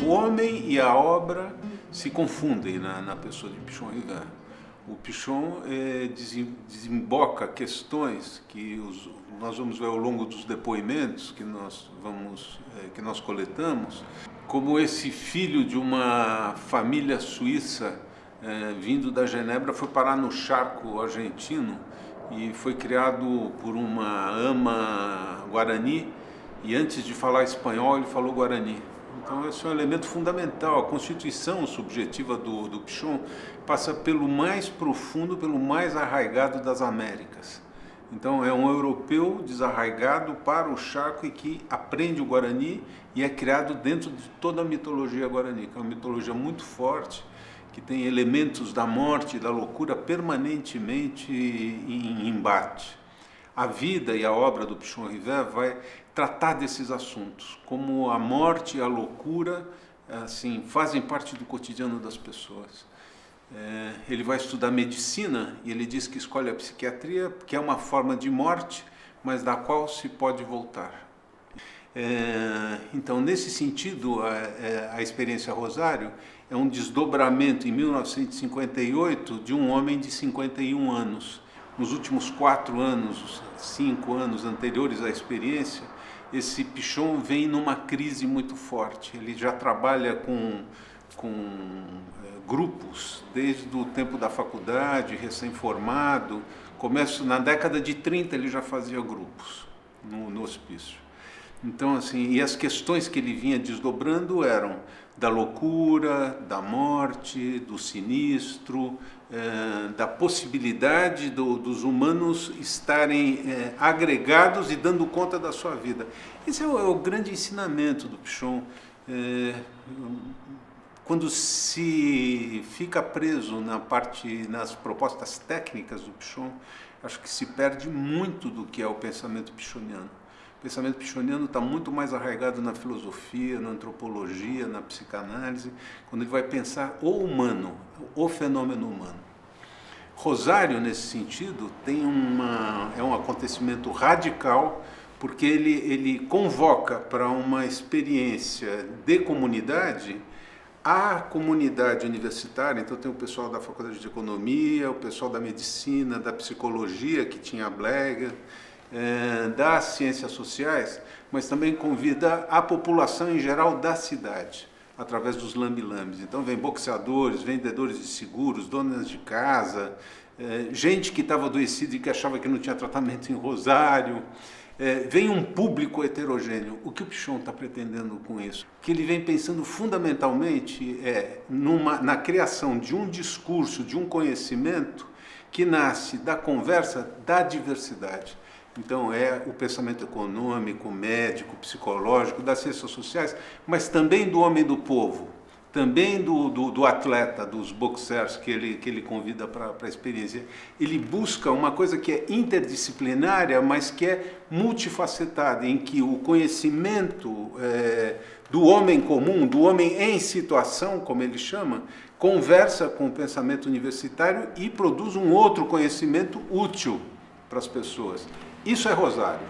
O homem e a obra se confundem na pessoa de Pichon River. O Pichon desemboca questões que nós vamos ver ao longo dos depoimentos que nós coletamos, como esse filho de uma família suíça vindo da Genebra foi parar no charco argentino e foi criado por uma ama guarani, e antes de falar espanhol ele falou guarani. Então esse é um elemento fundamental. A constituição subjetiva do Pichon passa pelo mais profundo, pelo mais arraigado das Américas. Então é um europeu desarraigado para o charco e que aprende o Guarani e é criado dentro de toda a mitologia guarani, que é uma mitologia muito forte, que tem elementos da morte e da loucura permanentemente em embate. A vida e a obra do Pichon River vai tratar desses assuntos, como a morte e a loucura assim, fazem parte do cotidiano das pessoas. Ele vai estudar medicina e ele diz que escolhe a psiquiatria porque é uma forma de morte, mas da qual se pode voltar. Então, nesse sentido, a experiência Rosário é um desdobramento em 1958 de um homem de 51 anos. Nos últimos 4 anos, 5 anos anteriores à experiência, esse Pichon vem numa crise muito forte. Ele já trabalha com grupos desde o tempo da faculdade, recém-formado. Na década de 30 ele já fazia grupos no hospício. Então, assim, e as questões que ele vinha desdobrando eram da loucura, da morte, do sinistro, da possibilidade dos humanos estarem agregados e dando conta da sua vida. Esse é o grande ensinamento do Pichon. Quando se fica preso nas propostas técnicas do Pichon, acho que se perde muito do que é o pensamento pichoniano. O pensamento pichoniano está muito mais arraigado na filosofia, na antropologia, na psicanálise, quando ele vai pensar o humano, o fenômeno humano. Rosário, nesse sentido, é um acontecimento radical, porque ele convoca para uma experiência de comunidade a comunidade universitária. Então tem o pessoal da Faculdade de Economia, o pessoal da Medicina, da Psicologia, que tinha a Blégger, das Ciências Sociais, mas também convida a população em geral da cidade, através dos lambi-lambis. Então vem boxeadores, vendedores de seguros, donas de casa, gente que estava adoecida e que achava que não tinha tratamento em Rosário. Vem um público heterogêneo. O que o Pichon está pretendendo com isso? Que ele vem pensando fundamentalmente na criação de um discurso, de um conhecimento que nasce da conversa da diversidade. Então é o pensamento econômico, médico, psicológico, das ciências sociais, mas também do homem do povo, também do atleta, dos boxers que ele convida para a experiência. Ele busca uma coisa que é interdisciplinária, mas que é multifacetada, em que o conhecimento do homem comum, do homem em situação, como ele chama, conversa com o pensamento universitário e produz um outro conhecimento útil para as pessoas. Isso é Rosário.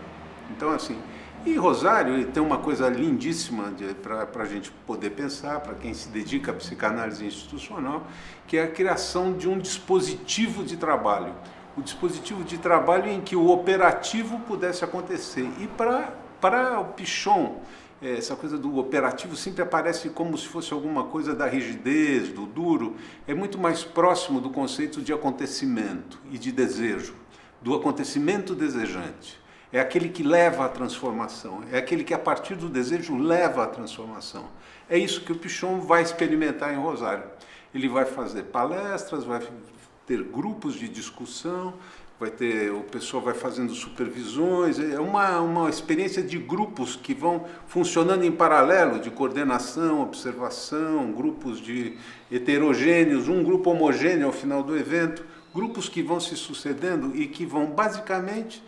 Então, assim, e Rosário tem uma coisa lindíssima para a gente poder pensar, para quem se dedica à psicanálise institucional, que é a criação de um dispositivo de trabalho. O dispositivo de trabalho em que o operativo pudesse acontecer. E para o Pichon, essa coisa do operativo sempre aparece como se fosse alguma coisa da rigidez, do duro. É muito mais próximo do conceito de acontecimento e de desejo, do acontecimento desejante. É aquele que leva à transformação, é aquele que a partir do desejo leva à transformação. É isso que o Pichon vai experimentar em Rosário. Ele vai fazer palestras, vai ter grupos de discussão, o pessoal vai fazendo supervisões, é uma experiência de grupos que vão funcionando em paralelo, de coordenação, observação, grupos de heterogêneos, um grupo homogêneo ao final do evento, grupos que vão se sucedendo e que vão basicamente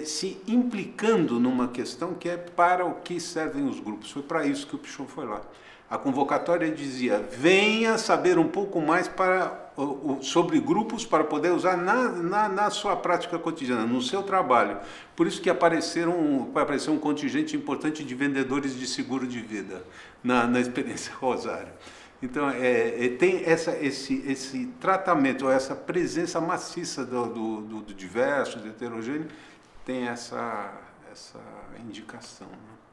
se implicando numa questão que é para o que servem os grupos. Foi para isso que o Pichon foi lá. A convocatória dizia: venha saber um pouco mais sobre grupos para poder usar na sua prática cotidiana, no seu trabalho. Por isso que apareceu um contingente importante de vendedores de seguro de vida na experiência Rosário. Então, tem esse tratamento, essa presença maciça do diverso, do heterogêneo, tem essa indicação, né?